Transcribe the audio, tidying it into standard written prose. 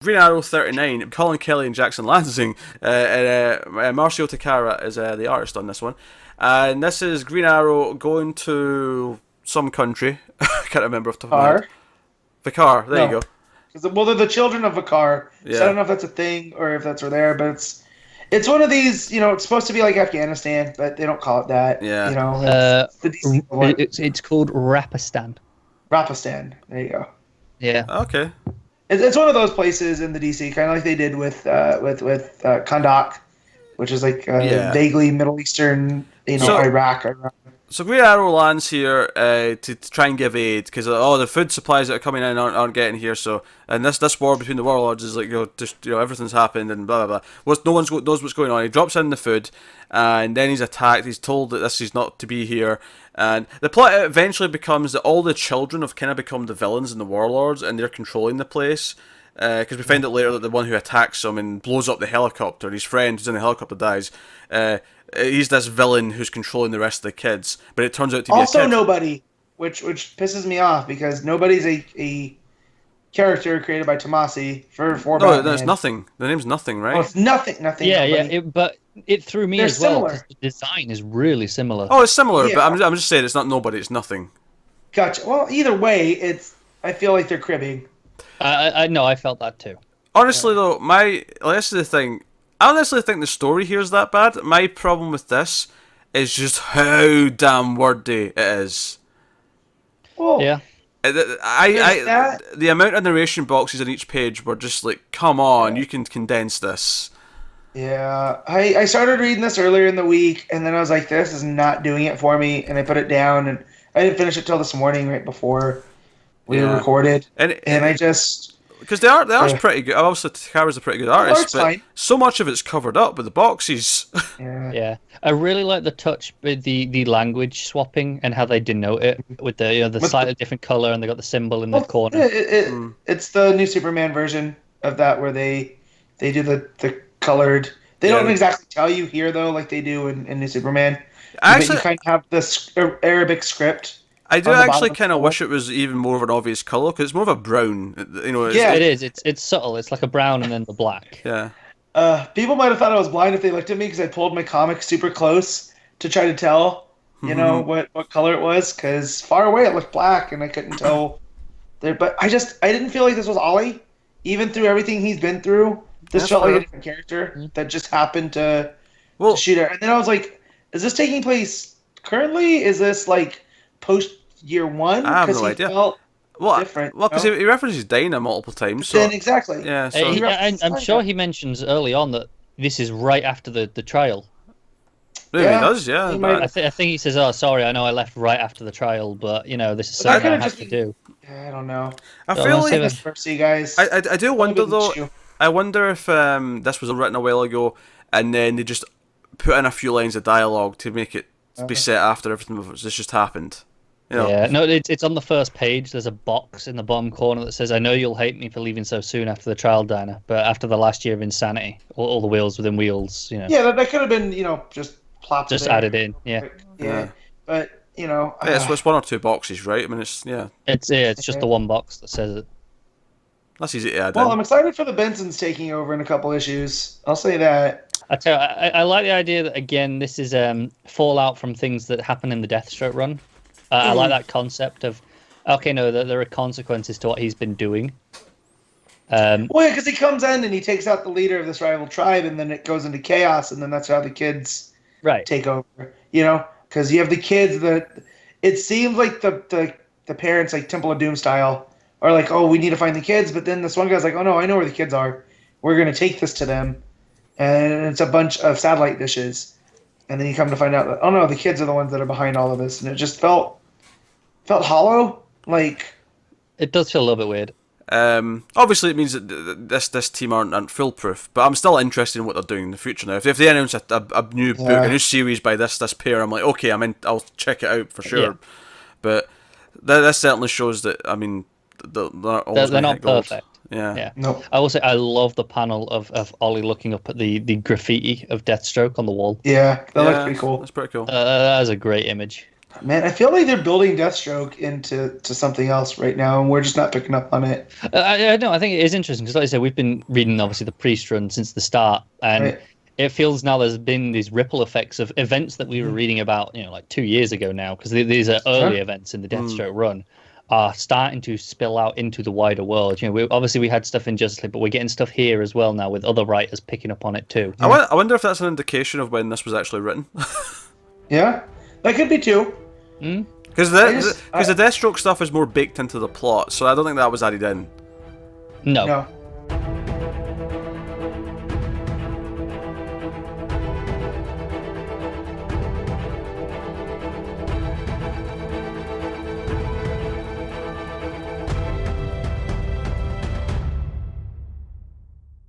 Green Arrow 39, Colin Kelly and Jackson Lansing, and Marcio Takara is the artist on this one. And this is Green Arrow going to some country. I can't remember off the top of my head. Vicar, there you go. Well, they're the children of Vicar. Yeah. So I don't know if that's a thing or if that's where they are, but it's one of these, it's supposed to be like Afghanistan, but they don't call it that. Yeah. It's the DC one. It's called Rapistan. Rapistan. There you go. Yeah. Okay. It's one of those places in the DC, kind of like they did with Kandak, which is like vaguely Middle Eastern, Iraq. So Green Arrow lands here to try and give aid because the food supplies that are coming in aren't getting here. So and this war between the warlords is like everything's happened and blah blah blah. No one knows what's going on. He drops in the food, and then he's attacked. He's told that this is not to be here. And the plot eventually becomes that all the children have kind of become the villains and the warlords, and they're controlling the place. Because we find out later that the one who attacks him and blows up the helicopter, his friend who's in the helicopter dies. He's this villain who's controlling the rest of the kids, but it turns out to be also a kid. Nobody, which pisses me off because Nobody's a character created by Tomasi for Batman. No, it's Nothing. The name's Nothing, right? Oh, it's nothing. Yeah. But it threw me as well. Similar. The design is really similar. Oh, it's similar, but I'm just saying it's not Nobody. It's Nothing. Gotcha. Well, either way, I feel like they're cribbing. I know. I felt that too. Honestly, though, this is the thing. I don't necessarily think the story here is that bad. My problem with this is just how damn wordy it is. Well, yeah. The amount of narration boxes on each page were just like, come on, you can condense this. Yeah, I started reading this earlier in the week, and then I was like, this is not doing it for me, and I put it down, and I didn't finish it till this morning, right before we recorded, and I just... Because the art's pretty good. Obviously, Takara's a pretty good artist, but fine. So much of it's covered up with the boxes. Yeah. I really like the touch with the language swapping and how they denote it with the slightly different color, and they got the symbol in the corner. It's the new Superman version of that where they do the colored. They don't exactly tell you here though, like they do in New Superman. Actually, you kind of have the Arabic script. I do actually kind of wish it was even more of an obvious color because it's more of a brown. It is. It's subtle. It's like a brown and then the black. Yeah. People might have thought I was blind if they looked at me because I pulled my comic super close to try to tell, what color it was. Because far away it looked black and I couldn't tell. But I didn't feel like this was Ollie, even through everything he's been through. This felt like a different character that just happened to shoot her. And then I was like, is this taking place currently? Is this like post year one? I have no idea. Felt different. Well, because he references Dinah multiple times. So. Then exactly. Yeah. So I'm sure he mentions early on that this is right after the trial. Maybe he does, yeah. I think he says, "Oh, sorry, I know I left right after the trial, but this is something I have to do." I don't know. I feel like mercy, guys. I do wonder though. I wonder if this was written a while ago, and then they just put in a few lines of dialogue to make it be set after everything this just happened. Yeah, no, it's on the first page. There's a box in the bottom corner that says, "I know you'll hate me for leaving so soon after the trial, Dinah, but after the last year of insanity, all the wheels within wheels, Yeah, that could have been, just plopped. Just added in, yeah. But it's one or two boxes, right? I mean, it's It's just the one box that says it. That's easy to add. Well, I'm excited for the Bensons taking over in a couple issues. I'll say that. I tell you, I like the idea that again, this is fallout from things that happen in the Deathstroke run. I like that concept of, there are consequences to what he's been doing. Because he comes in and he takes out the leader of this rival tribe, and then it goes into chaos, and then that's how the kids take over. Because you have the kids that it seems like the parents, like Temple of Doom style, are like, oh, we need to find the kids, but then this one guy's like, oh no, I know where the kids are. We're going to take this to them, and it's a bunch of satellite dishes. And then you come to find out that, oh no, the kids are the ones that are behind all of this, and it just felt hollow. Like, it does feel a little bit weird. Obviously, it means that this team aren't foolproof, but I'm still interested in what they're doing in the future now. If they announce a new book, a new series by this pair, I'm like, okay, I'll check it out for sure. Yeah. But that certainly shows that, I mean, they're not perfect. Yeah. No. I will say I love the panel of Ollie looking up at the graffiti of Deathstroke on the wall. Yeah, that looks pretty cool. That's pretty cool. That is a great image. Man, I feel like they're building Deathstroke into something else right now, and we're just not picking up on it. I think it is interesting because, like I said, we've been reading obviously the Priest run since the start, and it feels now there's been these ripple effects of events that we were reading about, like 2 years ago now, because these are early events in the Deathstroke run, are starting to spill out into the wider world. We had stuff in Justice League, but we're getting stuff here as well now with other writers picking up on it too. I wonder if that's an indication of when this was actually written. Yeah, that could be too. Because the Deathstroke stuff is more baked into the plot, so I don't think that was added in. No.